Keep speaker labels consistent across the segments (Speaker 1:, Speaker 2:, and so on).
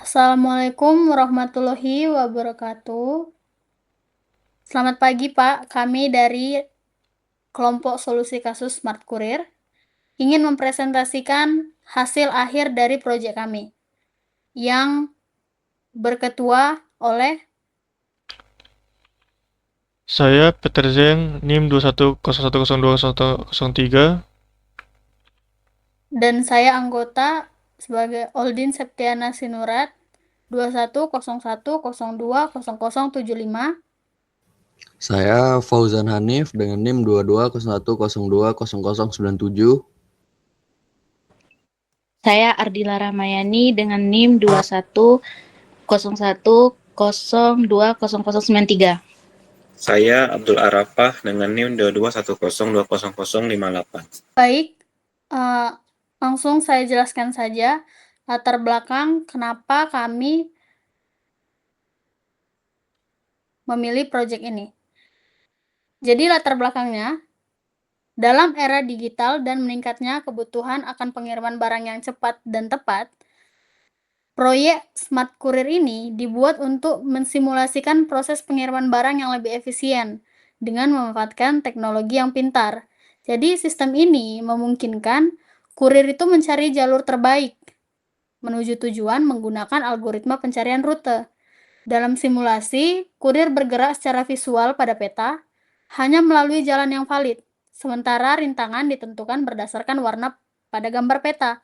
Speaker 1: Assalamualaikum warahmatullahi wabarakatuh. Selamat pagi, Pak. Kami dari kelompok solusi kasus Smart Courier ingin mempresentasikan hasil akhir dari proyek kami yang berketua oleh
Speaker 2: Saya Peter Zeng, NIM 2101020103.
Speaker 1: dan saya anggota sebagai Oldin Septiana Sinurat 2101020075.
Speaker 3: Saya Fauzan Hanif dengan NIM 2201020097.
Speaker 4: Saya Ardila Ramayani dengan NIM 2101020093.
Speaker 5: Saya Abdul Arafah dengan NIM 2210200058.
Speaker 1: Baik, langsung saya jelaskan saja latar belakang kenapa kami memilih proyek ini. Jadi latar belakangnya, dalam era digital dan meningkatnya kebutuhan akan pengiriman barang yang cepat dan tepat, proyek Smart Courier ini dibuat untuk mensimulasikan proses pengiriman barang yang lebih efisien dengan memanfaatkan teknologi yang pintar. Jadi sistem ini memungkinkan kurir itu mencari jalur terbaik menuju tujuan menggunakan algoritma pencarian rute. Dalam simulasi, kurir bergerak secara visual pada peta hanya melalui jalan yang valid, sementara rintangan ditentukan berdasarkan warna pada gambar peta.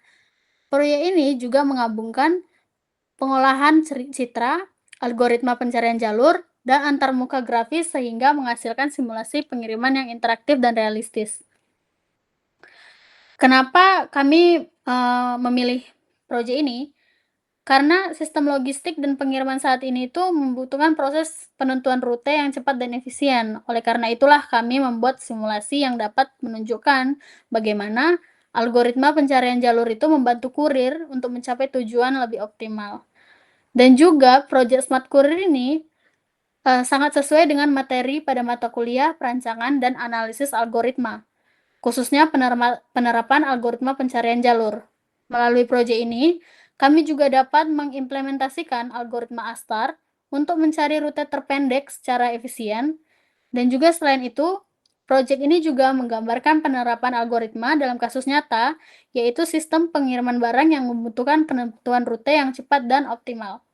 Speaker 1: Proyek ini juga menggabungkan pengolahan citra, algoritma pencarian jalur, dan antarmuka grafis sehingga menghasilkan simulasi pengiriman yang interaktif dan realistis. Kenapa kami memilih proyek ini? Karena sistem logistik dan pengiriman saat ini itu membutuhkan proses penentuan rute yang cepat dan efisien. Oleh karena itulah kami membuat simulasi yang dapat menunjukkan bagaimana algoritma pencarian jalur itu membantu kurir untuk mencapai tujuan lebih optimal. Dan juga proyek Smart Courier ini sangat sesuai dengan materi pada mata kuliah perancangan dan analisis algoritma, khususnya penerapan algoritma pencarian jalur. Melalui proyek ini, kami juga dapat mengimplementasikan algoritma ASTAR untuk mencari rute terpendek secara efisien, dan juga selain itu, proyek ini juga menggambarkan penerapan algoritma dalam kasus nyata, yaitu sistem pengiriman barang yang membutuhkan penentuan rute yang cepat dan optimal.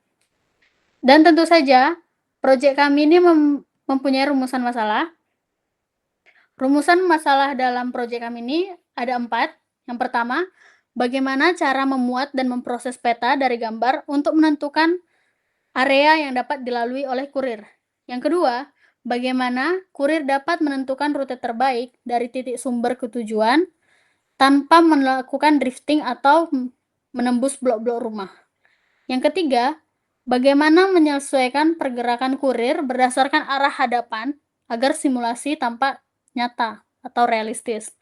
Speaker 1: Dan tentu saja, proyek kami ini mempunyai rumusan masalah. Rumusan masalah dalam proyek kami ini ada 4. Yang pertama, bagaimana cara memuat dan memproses peta dari gambar untuk menentukan area yang dapat dilalui oleh kurir. Yang kedua, bagaimana kurir dapat menentukan rute terbaik dari titik sumber ke tujuan tanpa melakukan drifting atau menembus blok-blok rumah. Yang ketiga, bagaimana menyesuaikan pergerakan kurir berdasarkan arah hadapan agar simulasi tampak nyata atau realistis.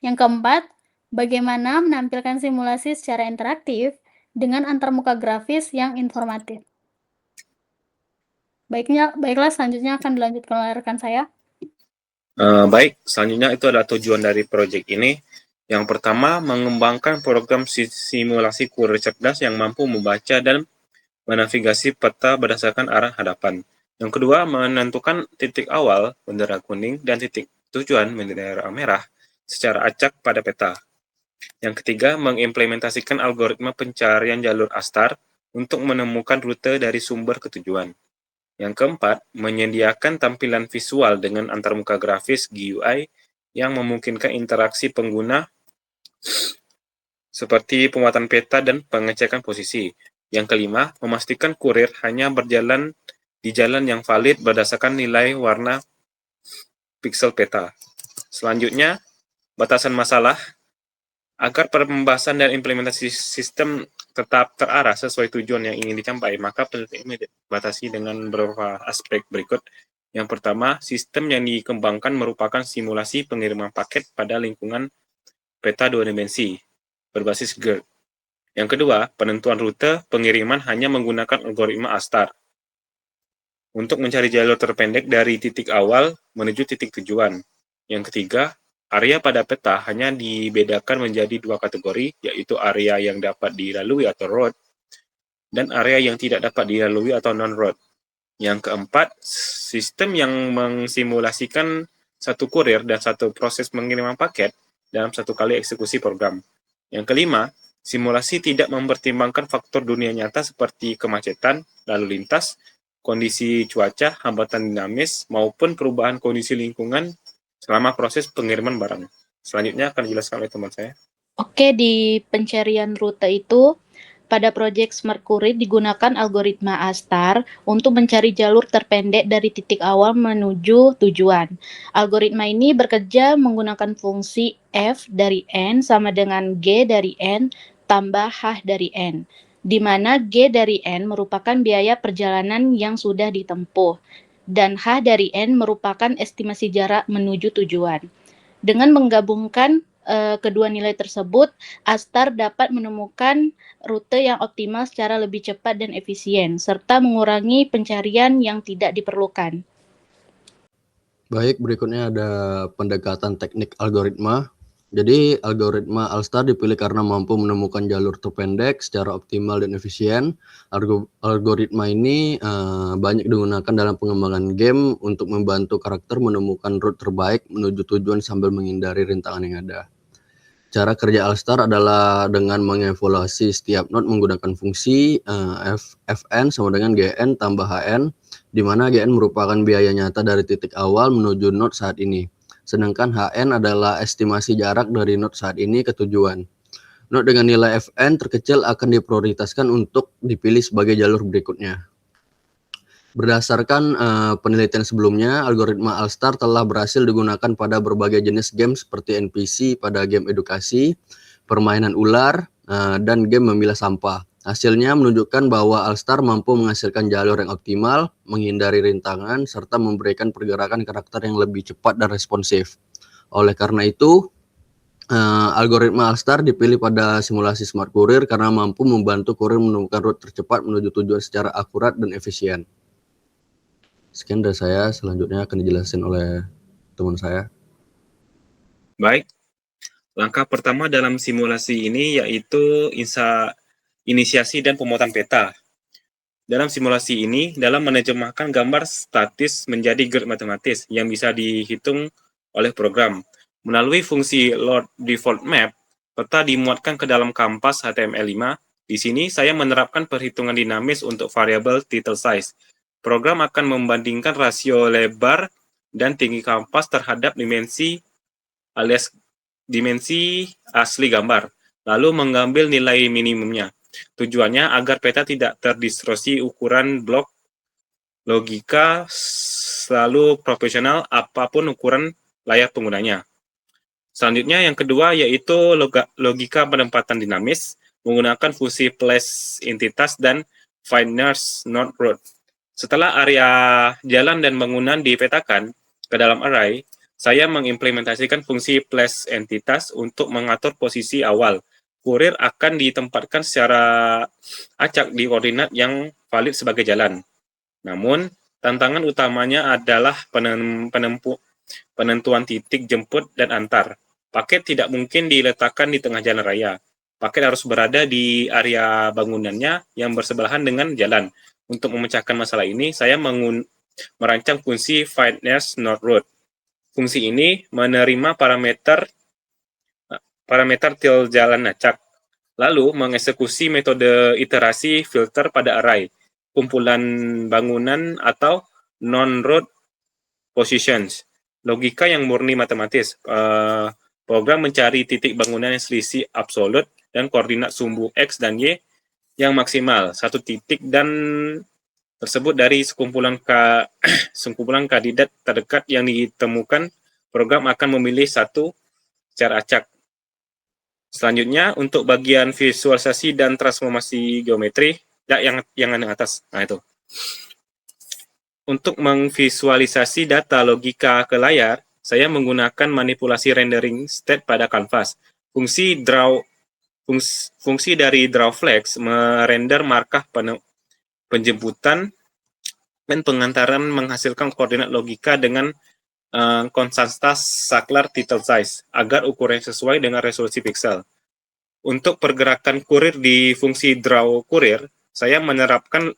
Speaker 1: Yang keempat, bagaimana menampilkan simulasi secara interaktif dengan antarmuka grafis yang informatif. Baiklah, selanjutnya akan dilanjutkan oleh rekan saya.
Speaker 5: Baik, selanjutnya itu adalah tujuan dari proyek ini. Yang pertama, mengembangkan program simulasi kurir cerdas yang mampu membaca dan menavigasi peta berdasarkan arah hadapan. Yang kedua, menentukan titik awal bendera kuning dan titik tujuan bendera merah secara acak pada peta. Yang ketiga, mengimplementasikan algoritma pencarian jalur ASTAR untuk menemukan rute dari sumber ke tujuan. Yang keempat, menyediakan tampilan visual dengan antarmuka grafis GUI yang memungkinkan interaksi pengguna seperti pemuatan peta dan pengecekan posisi. Yang kelima, memastikan kurir hanya berjalan di jalan yang valid berdasarkan nilai warna pixel peta. Selanjutnya, batasan masalah. Agar pembahasan dan implementasi sistem tetap terarah sesuai tujuan yang ingin dicapai, maka penelitian dibatasi dengan beberapa aspek berikut. Yang pertama, sistem yang dikembangkan merupakan simulasi pengiriman paket pada lingkungan peta 2 dimensi berbasis GERD. Yang kedua, penentuan rute pengiriman hanya menggunakan algoritma ASTAR untuk mencari jalur terpendek dari titik awal menuju titik tujuan. Yang ketiga, area pada peta hanya dibedakan menjadi 2 kategori, yaitu area yang dapat dilalui atau road, dan area yang tidak dapat dilalui atau non-road. Yang keempat, sistem yang mengsimulasikan satu kurir dan satu proses pengiriman paket dalam satu kali eksekusi program. Yang kelima, simulasi tidak mempertimbangkan faktor dunia nyata seperti kemacetan, lalu lintas, kondisi cuaca, hambatan dinamis, maupun perubahan kondisi lingkungan selama proses pengiriman barang. Selanjutnya akan dijelaskan oleh teman saya.
Speaker 4: Oke, di pencarian rute itu, pada proyek Smart Courier digunakan algoritma A-Star untuk mencari jalur terpendek dari titik awal menuju tujuan. Algoritma ini bekerja menggunakan fungsi F dari N sama dengan G dari N tambah H dari N, di mana G dari N merupakan biaya perjalanan yang sudah ditempuh, dan H dari N merupakan estimasi jarak menuju tujuan. Dengan menggabungkan kedua nilai tersebut, A-Star dapat menemukan rute yang optimal secara lebih cepat dan efisien, serta mengurangi pencarian yang tidak diperlukan.
Speaker 3: Baik, berikutnya ada pendekatan teknik algoritma. Jadi, algoritma All-Star dipilih karena mampu menemukan jalur terpendek secara optimal dan efisien. Algoritma ini banyak digunakan dalam pengembangan game untuk membantu karakter menemukan route terbaik menuju tujuan sambil menghindari rintangan yang ada. Cara kerja All-Star adalah dengan mengevaluasi setiap node menggunakan fungsi Fn sama dengan Gn tambah Hn, di mana Gn merupakan biaya nyata dari titik awal menuju node saat ini. Sedangkan Hn adalah estimasi jarak dari node saat ini ke tujuan. Node dengan nilai Fn terkecil akan diprioritaskan untuk dipilih sebagai jalur berikutnya. Berdasarkan penelitian sebelumnya, algoritma All-Star telah berhasil digunakan pada berbagai jenis game seperti NPC pada game edukasi, permainan ular, dan game memilah sampah. Hasilnya menunjukkan bahwa All-Star mampu menghasilkan jalur yang optimal, menghindari rintangan, serta memberikan pergerakan karakter yang lebih cepat dan responsif. Oleh karena itu, algoritma All-Star dipilih pada simulasi Smart Courier karena mampu membantu kurir menemukan rute tercepat menuju tujuan secara akurat dan efisien. Sekian dari saya, selanjutnya akan dijelasin oleh teman saya.
Speaker 5: Baik, langkah pertama dalam simulasi ini yaitu inisiasi dan pemuatan peta. Dalam simulasi ini, dalam menerjemahkan gambar statis menjadi grid matematis yang bisa dihitung oleh program. Melalui fungsi load default map, peta dimuatkan ke dalam kampas HTML5. Di sini saya menerapkan perhitungan dinamis untuk variabel title size. Program akan membandingkan rasio lebar dan tinggi kampas terhadap dimensi alias dimensi asli gambar, lalu mengambil nilai minimumnya. Tujuannya agar peta tidak terdistorsi ukuran blok logika selalu proporsional apapun ukuran layar penggunanya. Selanjutnya yang kedua yaitu logika penempatan dinamis menggunakan fungsi place entitas dan finders node road. Setelah area jalan dan bangunan dipetakan ke dalam array, saya mengimplementasikan fungsi place entitas untuk mengatur posisi awal. Kurir akan ditempatkan secara acak di koordinat yang valid sebagai jalan. Namun, tantangan utamanya adalah penentuan titik jemput dan antar. Paket tidak mungkin diletakkan di tengah jalan raya. Paket harus berada di area bangunannya yang bersebelahan dengan jalan. Untuk memecahkan masalah ini, saya merancang fungsi finders node road. Fungsi ini menerima parameter til jalan acak, lalu mengeksekusi metode iterasi filter pada array, kumpulan bangunan atau non-road positions. Logika yang murni matematis. Program mencari titik bangunan yang selisih absolut dan koordinat sumbu X dan Y yang maksimal. Satu titik dan tersebut dari sekumpulan kandidat terdekat yang ditemukan, program akan memilih satu secara acak. Selanjutnya, untuk bagian visualisasi dan transformasi geometri, yang atas. Nah, itu. Untuk memvisualisasi data logika ke layar, saya menggunakan manipulasi rendering state pada kanvas. Fungsi dari drawFlex merender markah penjemputan dan pengantaran menghasilkan koordinat logika dengan konstantas saklar title size agar ukurannya sesuai dengan resolusi pixel. Untuk pergerakan kurir di fungsi draw kurir, saya menerapkan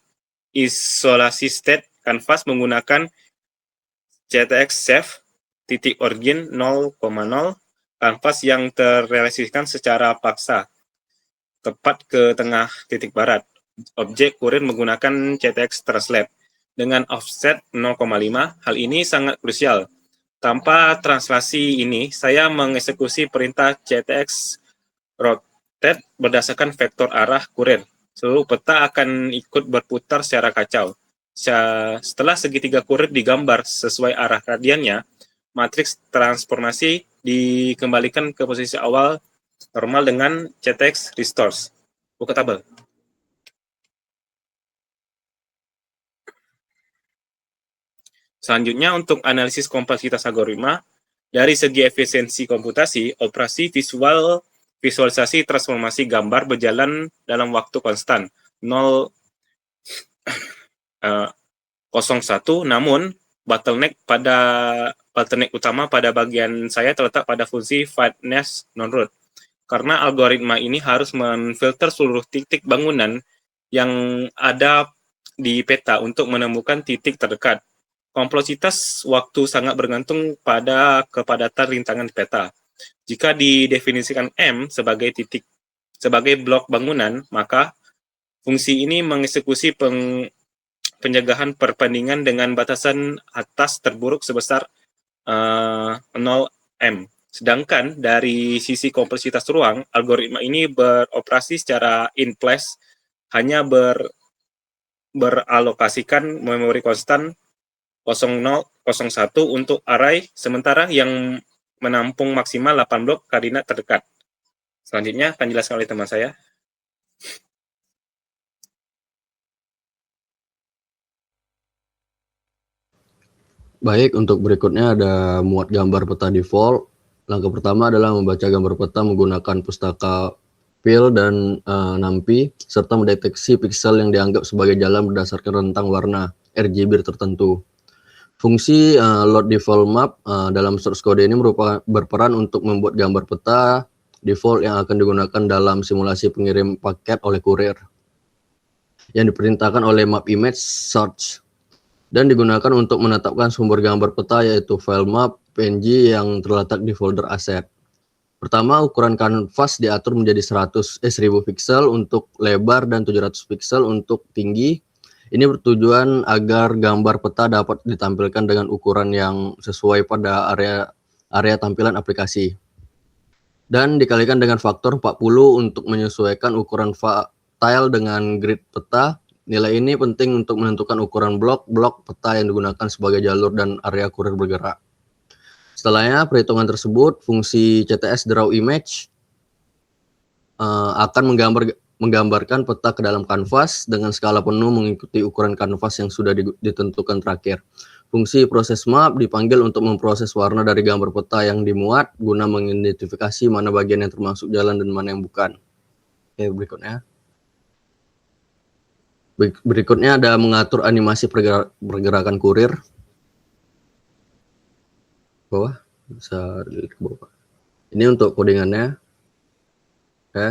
Speaker 5: isolasi state canvas menggunakan CTX Safe titik origin 0,0 kanvas yang terrealisasikan secara paksa tepat ke tengah titik barat. Objek kurir menggunakan CTX Translate dengan offset 0,5. Hal ini sangat krusial. Tanpa translasi ini, saya mengeksekusi perintah CTX rotate berdasarkan vektor arah kurir. Seluruh peta akan ikut berputar secara kacau. Setelah segitiga kurir digambar sesuai arah radiannya, matriks transformasi dikembalikan ke posisi awal normal dengan CTX restores. Buka tabel. Selanjutnya, untuk analisis kompleksitas algoritma, dari segi efisiensi komputasi, operasi visualisasi transformasi gambar berjalan dalam waktu konstan 0,01, namun bottleneck utama pada bagian saya terletak pada fungsi fitness non-root. Karena algoritma ini harus memfilter seluruh titik bangunan yang ada di peta untuk menemukan titik terdekat. Kompleksitas waktu sangat bergantung pada kepadatan rintangan peta. Jika didefinisikan M sebagai blok bangunan, maka fungsi ini mengeksekusi penjagaan perbandingan dengan batasan atas terburuk sebesar 0M. Sedangkan dari sisi kompleksitas ruang, algoritma ini beroperasi secara in place, hanya beralokasikan memori konstan 0001 untuk array, sementara yang menampung maksimal 8 blok koordinat terdekat. Selanjutnya akan dijelaskan oleh teman saya.
Speaker 3: Baik, untuk berikutnya ada muat gambar peta default. Langkah pertama adalah membaca gambar peta menggunakan pustaka PIL dan NumPy, serta mendeteksi piksel yang dianggap sebagai jalan berdasarkan rentang warna RGB tertentu. Fungsi load default map dalam source code ini berperan untuk membuat gambar peta default yang akan digunakan dalam simulasi pengirim paket oleh kurir, yang diperintahkan oleh map image search, dan digunakan untuk menetapkan sumber gambar peta yaitu file map PNG yang terletak di folder aset. Pertama, ukuran kanvas diatur menjadi 1000 piksel untuk lebar dan 700 piksel untuk tinggi. Ini bertujuan agar gambar peta dapat ditampilkan dengan ukuran yang sesuai pada area tampilan aplikasi. Dan dikalikan dengan faktor 40 untuk menyesuaikan ukuran tile dengan grid peta. Nilai ini penting untuk menentukan ukuran blok peta yang digunakan sebagai jalur dan area kurir bergerak. Setelahnya, perhitungan tersebut, fungsi CTS draw image akan menggambarkan peta ke dalam kanvas dengan skala penuh mengikuti ukuran kanvas yang sudah ditentukan terakhir. Fungsi proses map dipanggil untuk memproses warna dari gambar peta yang dimuat guna mengidentifikasi mana bagian yang termasuk jalan dan mana yang bukan. Oke, berikutnya. Berikutnya ada mengatur animasi pergerakan kurir. Bawah, bisa dilihat ke bawah. Ini untuk codingannya. Oke.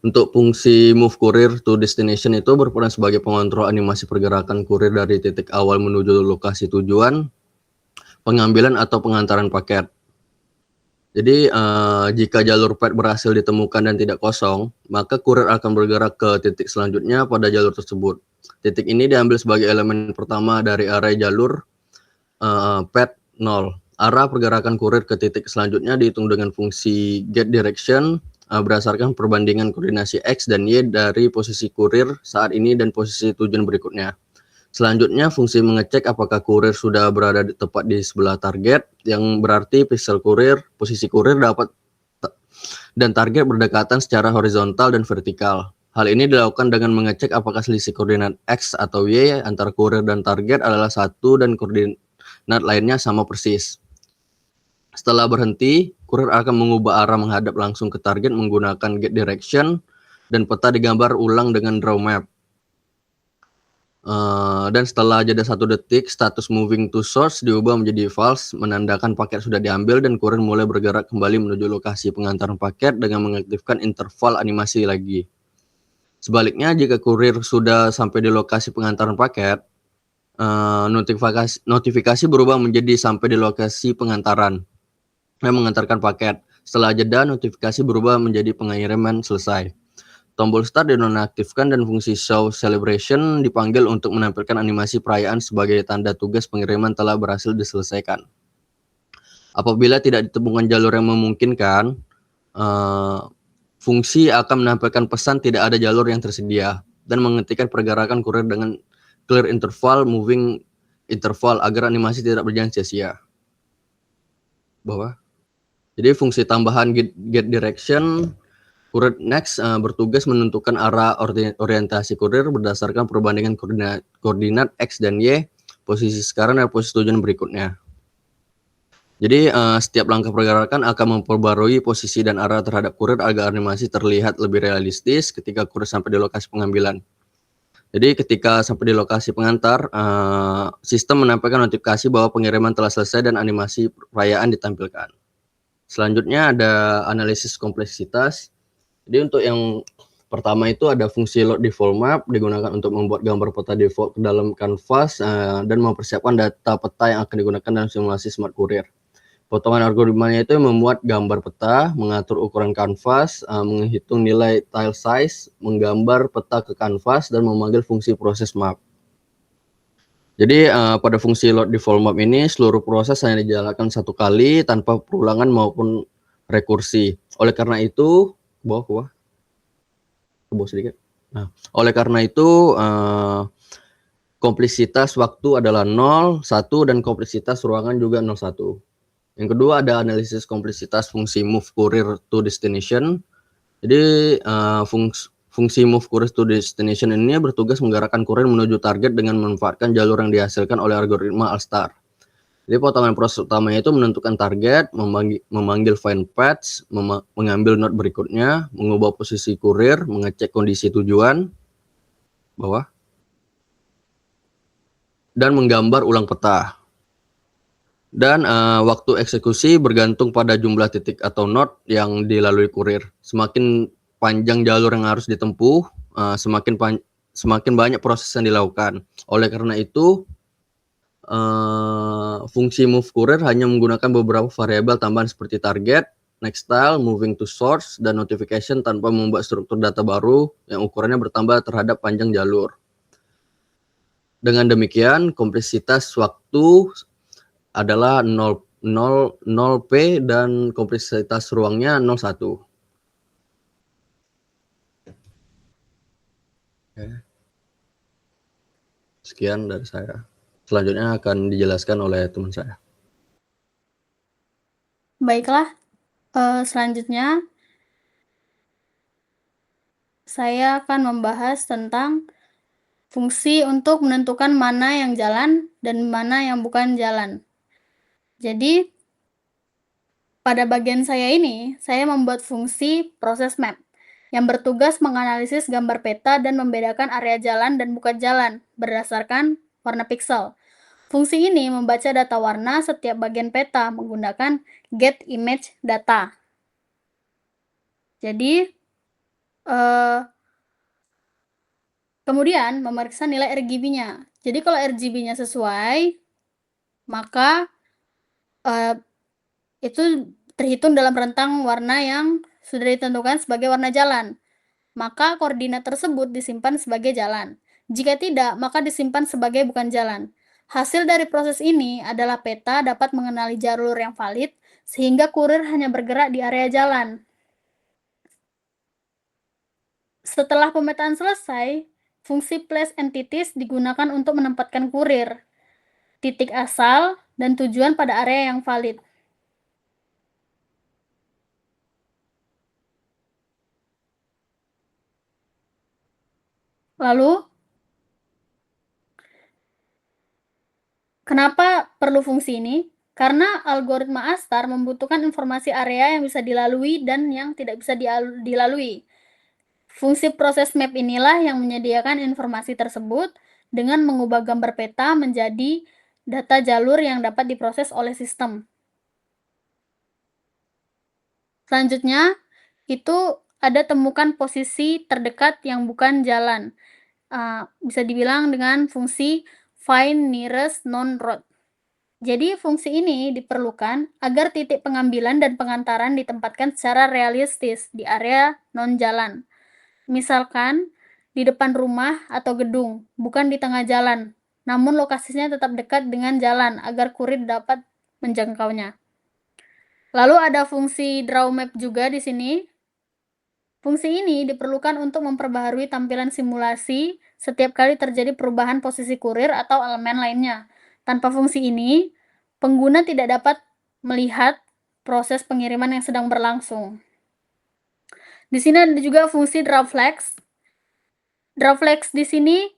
Speaker 3: Untuk fungsi move courier to destination itu berperan sebagai pengontrol animasi pergerakan kurir dari titik awal menuju lokasi tujuan, pengambilan atau pengantaran paket. Jadi jika jalur path berhasil ditemukan dan tidak kosong, maka kurir akan bergerak ke titik selanjutnya pada jalur tersebut. Titik ini diambil sebagai elemen pertama dari array jalur path 0. Arah pergerakan kurir ke titik selanjutnya dihitung dengan fungsi get direction berdasarkan perbandingan koordinasi X dan Y dari posisi kurir saat ini dan posisi tujuan berikutnya. Selanjutnya, fungsi mengecek apakah kurir sudah berada tepat di sebelah target, yang berarti pixel kurir, posisi kurir dan target berdekatan secara horizontal dan vertikal. Hal ini dilakukan dengan mengecek apakah selisih koordinat X atau Y antara kurir dan target adalah 1 dan koordinat lainnya sama persis. Setelah berhenti, kurir akan mengubah arah menghadap langsung ke target menggunakan get direction dan peta digambar ulang dengan draw map. Dan setelah jeda 1 detik, status moving to source diubah menjadi false, menandakan paket sudah diambil dan kurir mulai bergerak kembali menuju lokasi pengantaran paket dengan mengaktifkan interval animasi lagi. Sebaliknya, jika kurir sudah sampai di lokasi pengantaran paket, notifikasi berubah menjadi sampai di lokasi pengantaran yang mengantarkan paket. Setelah jeda, notifikasi berubah menjadi pengiriman selesai. Tombol start dinonaktifkan dan fungsi show celebration dipanggil untuk menampilkan animasi perayaan sebagai tanda tugas pengiriman telah berhasil diselesaikan. Apabila tidak ditemukan jalur yang memungkinkan, fungsi akan menampilkan pesan tidak ada jalur yang tersedia dan menghentikan pergerakan kurir dengan clear interval, moving interval agar animasi tidak berjalan sia-sia. Bawah. Jadi fungsi tambahan get direction, kurir next bertugas menentukan arah orientasi kurir berdasarkan perbandingan koordinat X dan Y, posisi sekarang dan posisi tujuan berikutnya. Jadi setiap langkah pergerakan akan memperbarui posisi dan arah terhadap kurir agar animasi terlihat lebih realistis ketika kurir sampai di lokasi pengambilan. Jadi ketika sampai di lokasi pengantar, sistem menampilkan notifikasi bahwa pengiriman telah selesai dan animasi perayaan ditampilkan. Selanjutnya ada analisis kompleksitas. Jadi untuk yang pertama itu ada fungsi load default map digunakan untuk membuat gambar peta default ke dalam kanvas dan mempersiapkan data peta yang akan digunakan dalam simulasi smart courier. Potongan algoritmanya itu membuat gambar peta, mengatur ukuran kanvas, menghitung nilai tile size, menggambar peta ke kanvas, dan memanggil fungsi proses map. Jadi pada fungsi load default map ini seluruh proses hanya dijalankan satu kali tanpa perulangan maupun rekursi. Oleh karena itu, ke bawah sedikit. Nah, oleh karena itu kompleksitas waktu adalah 0, 1, dan kompleksitas ruangan juga 0, 1. Yang kedua ada analisis kompleksitas fungsi move courier to destination. Jadi fungsi move courier to destination ini bertugas menggerakkan kurir menuju target dengan memanfaatkan jalur yang dihasilkan oleh algoritma Alstar. Jadi potongan proses utamanya itu menentukan target, memanggil find paths, mengambil node berikutnya, mengubah posisi kurir, mengecek kondisi tujuan, bawah, dan menggambar ulang peta. Dan waktu eksekusi bergantung pada jumlah titik atau node yang dilalui kurir. Semakin panjang jalur yang harus ditempuh, semakin banyak proses yang dilakukan. Oleh karena itu, fungsi move courier hanya menggunakan beberapa variabel tambahan seperti target, next tile, moving to source, dan notification tanpa membuat struktur data baru yang ukurannya bertambah terhadap panjang jalur. Dengan demikian, kompleksitas waktu adalah 0P dan kompleksitas ruangnya 01. Oke. Sekian dari saya. Selanjutnya akan dijelaskan oleh teman saya.
Speaker 1: Baiklah, selanjutnya saya akan membahas tentang fungsi untuk menentukan mana yang jalan dan mana yang bukan jalan. Jadi, pada bagian saya ini, saya membuat fungsi proses map yang bertugas menganalisis gambar peta dan membedakan area jalan dan bukan jalan berdasarkan warna pixel. Fungsi ini membaca data warna setiap bagian peta menggunakan get image data. Jadi, kemudian memeriksa nilai RGB-nya. Jadi kalau RGB-nya sesuai, maka itu terhitung dalam rentang warna yang sudah ditentukan sebagai warna jalan. Maka koordinat tersebut disimpan sebagai jalan. Jika tidak, maka disimpan sebagai bukan jalan. Hasil dari proses ini adalah peta dapat mengenali jalur yang valid, sehingga kurir hanya bergerak di area jalan. Setelah pemetaan selesai, fungsi place entities digunakan untuk menempatkan kurir, titik asal, dan tujuan pada area yang valid. Lalu, kenapa perlu fungsi ini? Karena algoritma Astar membutuhkan informasi area yang bisa dilalui dan yang tidak bisa dilalui. Fungsi proses map inilah yang menyediakan informasi tersebut dengan mengubah gambar peta menjadi data jalur yang dapat diproses oleh sistem. Selanjutnya, itu ada temukan posisi terdekat yang bukan jalan. Bisa dibilang dengan fungsi find nearest non-road. Jadi fungsi ini diperlukan agar titik pengambilan dan pengantaran ditempatkan secara realistis di area non-jalan. Misalkan di depan rumah atau gedung, bukan di tengah jalan, namun lokasinya tetap dekat dengan jalan agar kurir dapat menjangkaunya. Lalu ada fungsi draw map juga di sini. Fungsi ini diperlukan untuk memperbaharui tampilan simulasi setiap kali terjadi perubahan posisi kurir atau elemen lainnya. Tanpa fungsi ini, pengguna tidak dapat melihat proses pengiriman yang sedang berlangsung. Di sini ada juga fungsi draw flags. Draw flags di sini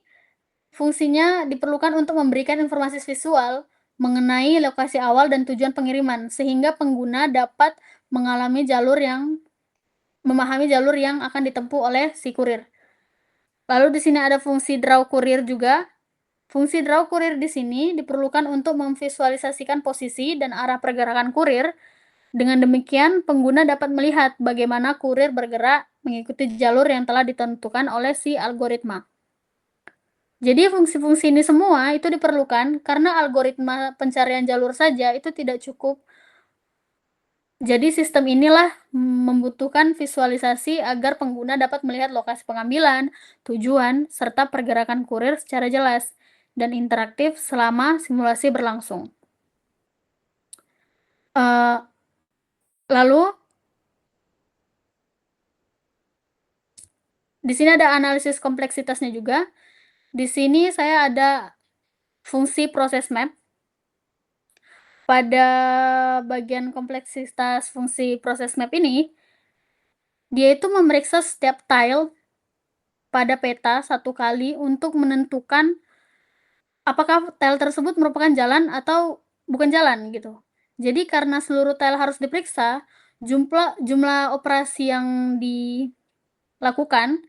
Speaker 1: fungsinya diperlukan untuk memberikan informasi visual mengenai lokasi awal dan tujuan pengiriman, sehingga pengguna dapat memahami jalur yang akan ditempuh oleh si kurir. Lalu di sini ada fungsi draw kurir juga. Fungsi draw kurir di sini diperlukan untuk memvisualisasikan posisi dan arah pergerakan kurir. Dengan demikian, pengguna dapat melihat bagaimana kurir bergerak mengikuti jalur yang telah ditentukan oleh si algoritma. Jadi fungsi-fungsi ini semua itu diperlukan karena algoritma pencarian jalur saja itu tidak cukup. Jadi sistem inilah membutuhkan visualisasi agar pengguna dapat melihat lokasi pengambilan, tujuan, serta pergerakan kurir secara jelas dan interaktif selama simulasi berlangsung. Lalu di sini ada analisis kompleksitasnya juga. Di sini saya ada fungsi proses map. Pada bagian kompleksitas fungsi proses map ini, dia itu memeriksa setiap tile pada peta satu kali untuk menentukan apakah tile tersebut merupakan jalan atau bukan jalan gitu. Jadi karena seluruh tile harus diperiksa, jumlah operasi yang dilakukan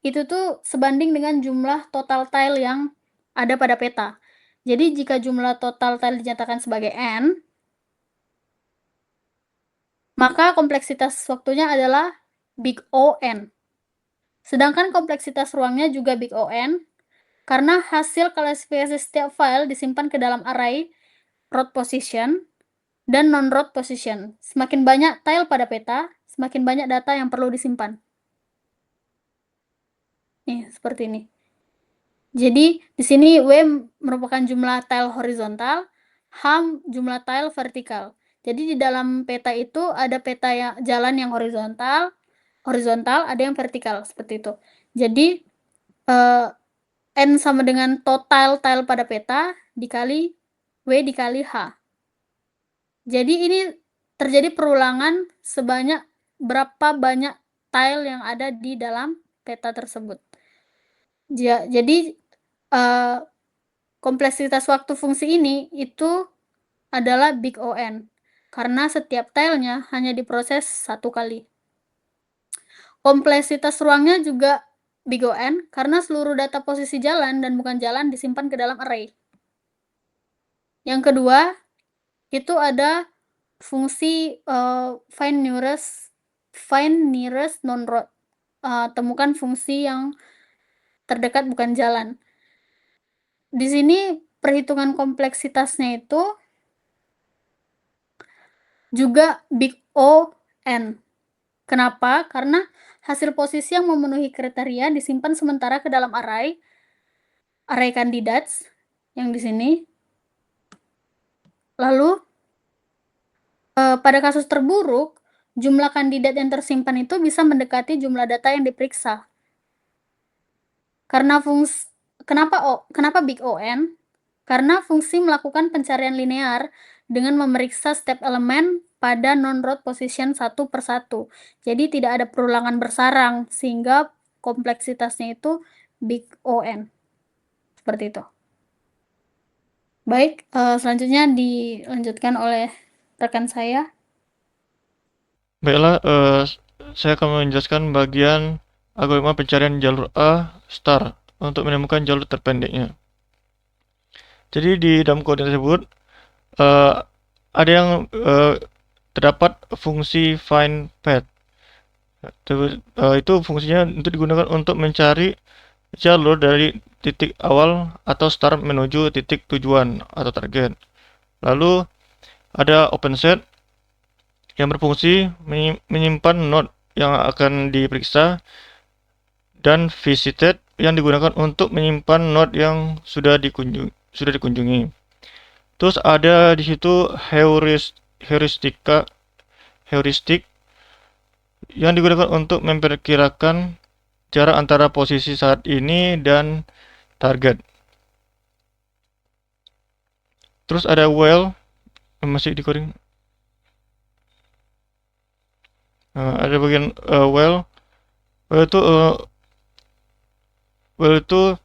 Speaker 1: itu tuh sebanding dengan jumlah total tile yang ada pada peta. Jadi jika jumlah total tile dinyatakan sebagai n, maka kompleksitas waktunya adalah big O(n). Sedangkan kompleksitas ruangnya juga big O(n), karena hasil klasifikasi setiap file disimpan ke dalam array road position dan non-road position. Semakin banyak tile pada peta, semakin banyak data yang perlu disimpan. Nih, seperti ini. Jadi, di sini W merupakan jumlah tile horizontal, H jumlah tile vertikal. Jadi, di dalam peta itu ada peta jalan yang horizontal, ada yang vertikal, seperti itu. Jadi, N sama dengan total tile pada peta dikali W dikali H. Jadi, ini terjadi perulangan sebanyak berapa banyak tile yang ada di dalam peta tersebut. Jadi, kompleksitas waktu fungsi ini itu adalah big O(n), karena setiap tilenya hanya diproses satu kali. Kompleksitas ruangnya juga big O(n), karena seluruh data posisi jalan dan bukan jalan disimpan ke dalam array. Yang kedua, itu ada fungsi find nearest non-road. Temukan fungsi yang terdekat bukan jalan. Di sini perhitungan kompleksitasnya itu juga big O(n). Kenapa? Karena hasil posisi yang memenuhi kriteria disimpan sementara ke dalam array candidates yang di sini. Lalu pada kasus terburuk, jumlah kandidat yang tersimpan itu bisa mendekati jumlah data yang diperiksa. Karena kenapa big O(n)? Karena fungsi melakukan pencarian linear dengan memeriksa setiap elemen pada non-road position satu per satu. Jadi tidak ada perulangan bersarang, sehingga kompleksitasnya itu big O(n). Seperti itu. Baik, selanjutnya dilanjutkan oleh rekan saya.
Speaker 2: Baiklah, saya akan menjelaskan bagian algoritma pencarian jalur A star untuk menemukan jalur terpendeknya. Jadi di dalam kode tersebut ada yang terdapat fungsi find path. Itu fungsinya untuk digunakan untuk mencari jalur dari titik awal atau start menuju titik tujuan atau target. Lalu ada openset yang berfungsi menyimpan node yang akan diperiksa, dan visited yang digunakan untuk menyimpan node yang sudah dikunjungi. Terus ada di situ heuristik yang digunakan untuk memperkirakan jarak antara posisi saat ini dan target. Terus ada while, masih di-coding. Ada bagian while itu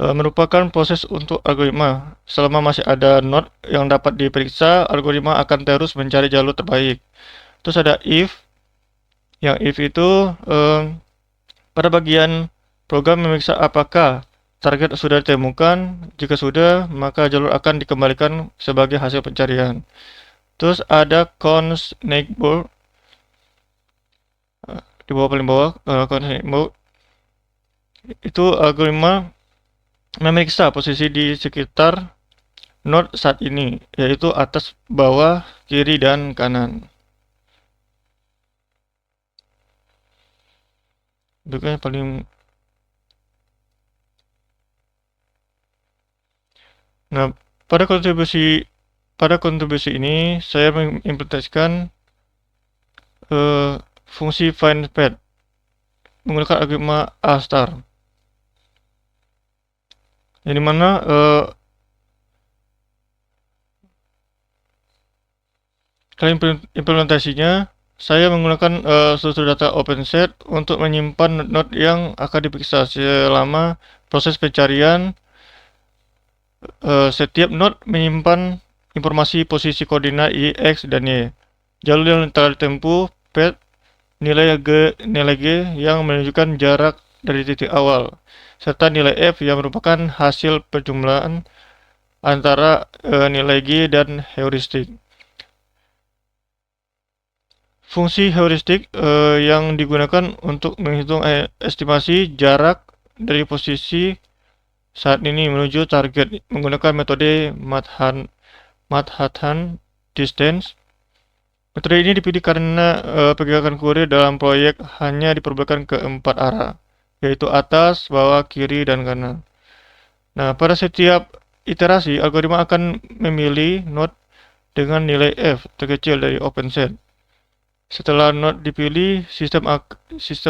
Speaker 2: merupakan proses untuk algoritma. Selama masih ada node yang dapat diperiksa, algoritma akan terus mencari jalur terbaik. Terus ada if, yang if itu pada bagian program memeriksa apakah target sudah ditemukan. Jika sudah, maka jalur akan dikembalikan sebagai hasil pencarian. Terus ada cons neighbor, di bawah paling bawah, cons neighbor itu algoritma memeriksa posisi di sekitar node saat ini, yaitu atas, bawah, kiri, dan kanan. Bentuknya paling. Nah, pada kontribusi ini saya mengimplementasikan fungsi find path menggunakan algoritma A*. Yang dimana kali implementasinya saya menggunakan struktur data openset untuk menyimpan node yang akan diperiksa selama proses pencarian. Setiap node menyimpan informasi posisi koordinat Y, X, dan Y, jalur yang telah ditempuh, path, nilai G yang menunjukkan jarak dari titik awal, serta nilai F yang merupakan hasil perjumlahan antara nilai G dan heuristik. Fungsi heuristik yang digunakan untuk menghitung estimasi jarak dari posisi saat ini menuju target menggunakan metode Manhattan Distance. Metode ini dipilih karena pergerakan kurir dalam proyek hanya diperbolehkan ke 4 arah, yaitu atas, bawah, kiri, dan kanan. Nah, pada setiap iterasi, algoritma akan memilih node dengan nilai F terkecil dari openset. Setelah node dipilih, sistem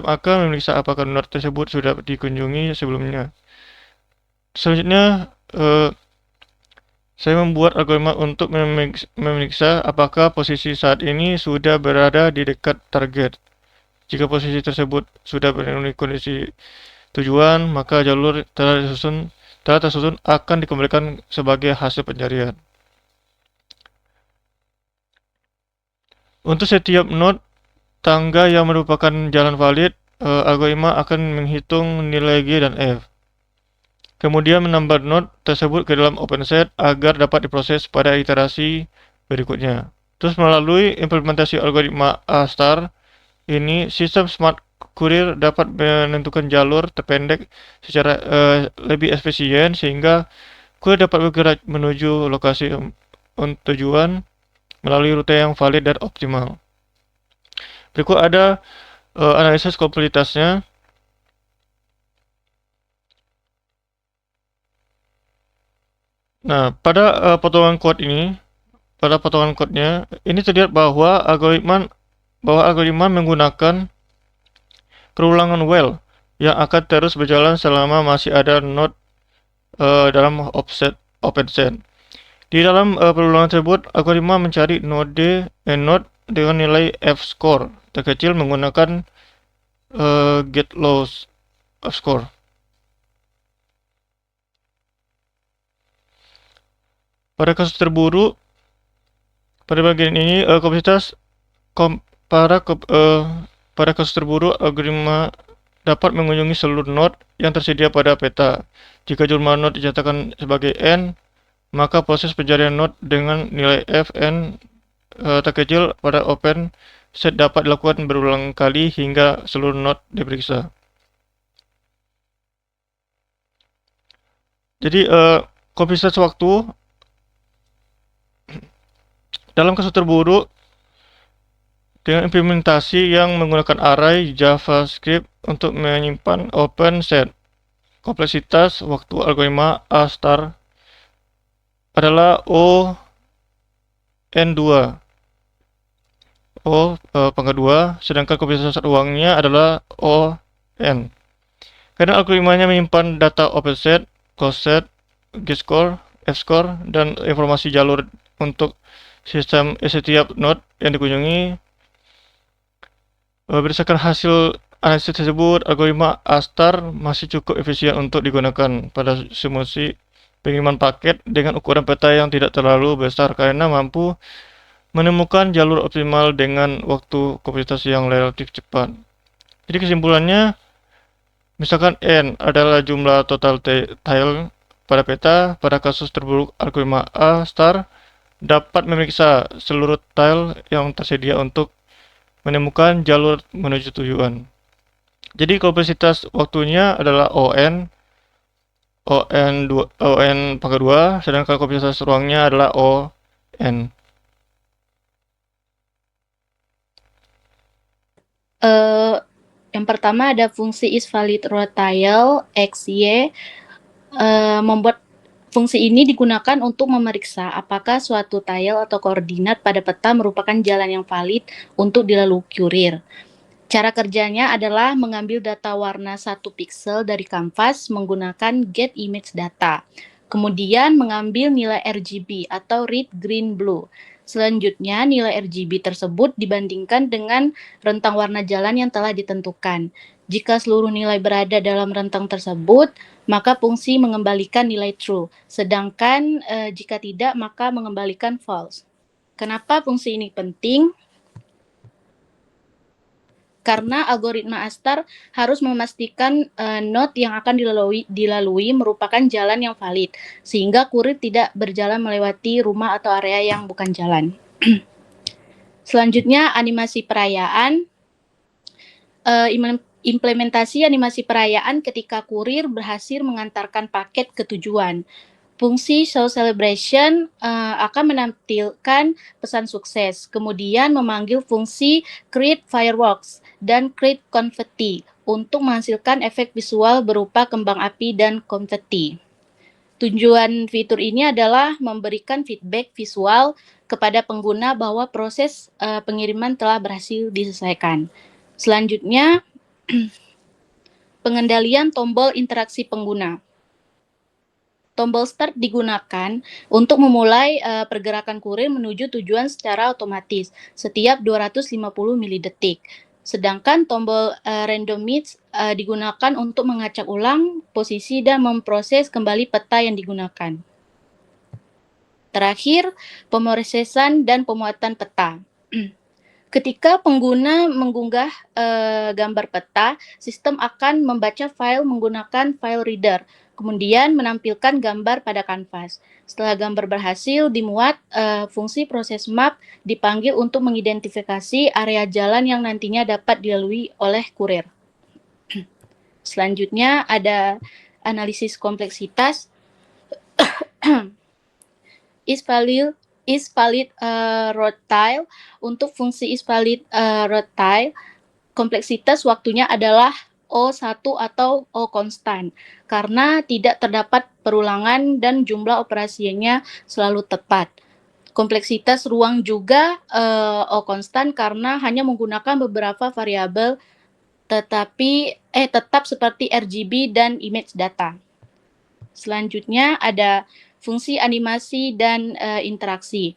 Speaker 2: akan memeriksa apakah node tersebut sudah dikunjungi sebelumnya. Selanjutnya, saya membuat algoritma untuk memeriksa apakah posisi saat ini sudah berada di dekat target. Jika posisi tersebut sudah memenuhi kondisi tujuan, maka jalur telah tersusun akan dikembalikan sebagai hasil pencarian. Untuk setiap node tangga yang merupakan jalan valid, algoritma akan menghitung nilai G dan F. Kemudian menambah node tersebut ke dalam openset agar dapat diproses pada iterasi berikutnya. Terus melalui implementasi algoritma A*, ini sistem smart courier dapat menentukan jalur terpendek secara lebih efisien sehingga kurir dapat bergerak menuju lokasi tujuan melalui rute yang valid dan optimal. Berikut ada analisis kompleksitasnya. Nah, pada potongan kodenya ini terlihat bahwa algoritma menggunakan perulangan while yang akan terus berjalan selama masih ada node dalam openset. Di dalam perulangan tersebut, algoritma mencari node dengan nilai F-score terkecil menggunakan get loss F-score. Pada kasus terburuk, pada bagian ini pada kasus terburuk, algoritma dapat mengunjungi seluruh node yang tersedia pada peta. Jika jumlah node dinyatakan sebagai n, maka proses pencarian node dengan nilai f n terkecil pada open set dapat dilakukan berulang kali hingga seluruh node diperiksa. Jadi kompleksitas waktu dalam kasus terburuk dengan implementasi yang menggunakan array JavaScript untuk menyimpan open set, kompleksitas waktu algoritma A* adalah O(n)2, pangkat 2, sedangkan kompleksitas ruangnya adalah O(n). Karena algoritmanya menyimpan data open set, close set, G-score, F-score, dan informasi jalur untuk sistem setiap node yang dikunjungi. Berdasarkan hasil analisis tersebut, algoritma A* masih cukup efisien untuk digunakan pada simulasi pengiriman paket dengan ukuran peta yang tidak terlalu besar karena mampu menemukan jalur optimal dengan waktu kompleksitas yang relatif cepat. Jadi kesimpulannya, misalkan n adalah jumlah total tile pada peta, pada kasus terburuk algoritma A* dapat memeriksa seluruh tile yang tersedia untuk menemukan jalur menuju tujuan. Jadi kompleksitas waktunya adalah On pangkat 2, sedangkan kompleksitas ruangnya adalah On.
Speaker 4: Yang pertama ada fungsi isValidRoTile XY. Membuat fungsi ini digunakan untuk memeriksa apakah suatu tile atau koordinat pada peta merupakan jalan yang valid untuk dilalui kurir. Cara kerjanya adalah mengambil data warna 1 pixel dari kanvas menggunakan getImageData. Kemudian mengambil nilai RGB atau red, green, blue. Selanjutnya, nilai RGB tersebut dibandingkan dengan rentang warna jalan yang telah ditentukan. Jika seluruh nilai berada dalam rentang tersebut, maka fungsi mengembalikan nilai true. Sedangkan jika tidak, maka mengembalikan false. Kenapa fungsi ini penting? Karena algoritma A* harus memastikan node yang akan dilalui merupakan jalan yang valid, sehingga kurir tidak berjalan melewati rumah atau area yang bukan jalan. Selanjutnya, animasi perayaan. Implementasi animasi perayaan ketika kurir berhasil mengantarkan paket ke tujuan. Fungsi show celebration akan menampilkan pesan sukses, kemudian memanggil fungsi create fireworks dan create confetti untuk menghasilkan efek visual berupa kembang api dan konfeti. Tujuan fitur ini adalah memberikan feedback visual kepada pengguna bahwa proses pengiriman telah berhasil diselesaikan. Selanjutnya, pengendalian tombol interaksi pengguna. Tombol start digunakan untuk memulai pergerakan kurir menuju tujuan secara otomatis setiap 250 milidetik. Sedangkan tombol random mix digunakan untuk mengacak ulang posisi dan memproses kembali peta yang digunakan. Terakhir, pemrosesan dan pemuatan peta. Ketika pengguna mengunggah gambar peta, sistem akan membaca file menggunakan file reader, kemudian menampilkan gambar pada kanvas. Setelah gambar berhasil dimuat, fungsi proses map dipanggil untuk mengidentifikasi area jalan yang nantinya dapat dilalui oleh kurir. Selanjutnya ada analisis kompleksitas. isValidRoTile. Untuk fungsi isValidRoTile, kompleksitas waktunya adalah O1 atau O konstan, karena tidak terdapat perulangan dan jumlah operasinya selalu tepat. Kompleksitas ruang juga O konstan karena hanya menggunakan beberapa variabel tetap seperti RGB dan image data. Selanjutnya ada fungsi animasi dan interaksi.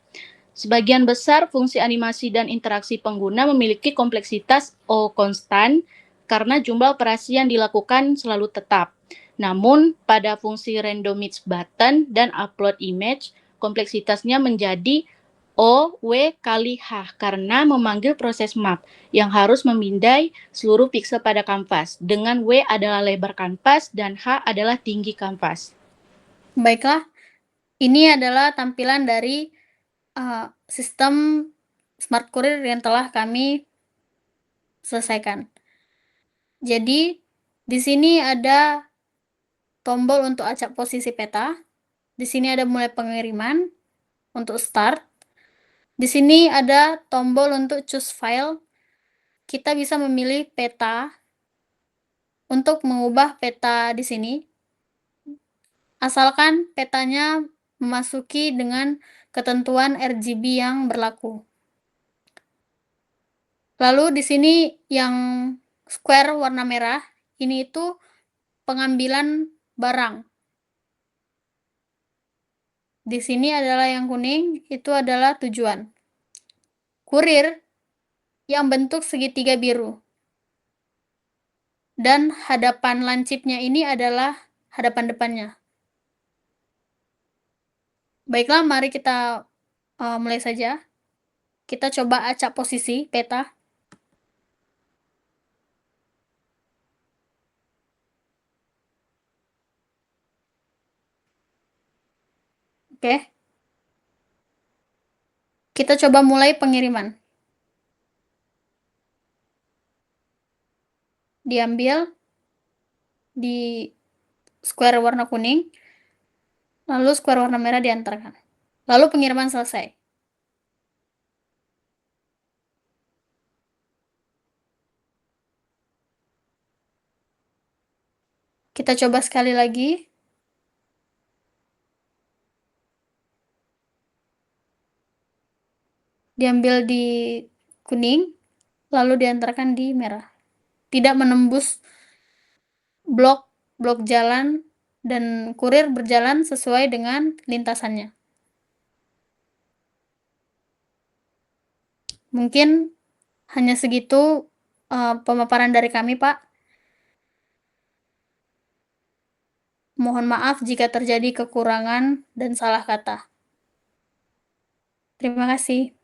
Speaker 4: Sebagian besar fungsi animasi dan interaksi pengguna memiliki kompleksitas O konstan karena jumlah operasi yang dilakukan selalu tetap. Namun, pada fungsi random mix button dan upload image, kompleksitasnya menjadi O, W kali H karena memanggil proses map yang harus memindai seluruh pixel pada kanvas, dengan W adalah lebar kanvas dan H adalah tinggi kanvas.
Speaker 1: Baiklah, ini adalah tampilan dari sistem Smart Courier yang telah kami selesaikan. Jadi, di sini ada tombol untuk acak posisi peta. Di sini ada mulai pengiriman untuk start. Di sini ada tombol untuk choose file. Kita bisa memilih peta untuk mengubah peta di sini. Asalkan petanya memasuki dengan ketentuan RGB yang berlaku. Lalu di sini yang square warna merah, ini itu pengambilan barang. Di sini adalah yang kuning, itu adalah tujuan. Kurir yang bentuk segitiga biru. Dan hadapan lancipnya ini adalah hadapan depannya. Baiklah, mari kita mulai saja. Kita coba acak posisi peta. Oke. Kita coba mulai pengiriman. Diambil di square warna kuning, lalu square warna merah diantarkan. Lalu pengiriman selesai. Kita coba sekali lagi. Diambil di kuning, lalu diantarkan di merah. Tidak menembus blok jalan dan kurir berjalan sesuai dengan lintasannya. Mungkin hanya segitu pemaparan dari kami, Pak. Mohon maaf jika terjadi kekurangan dan salah kata. Terima kasih.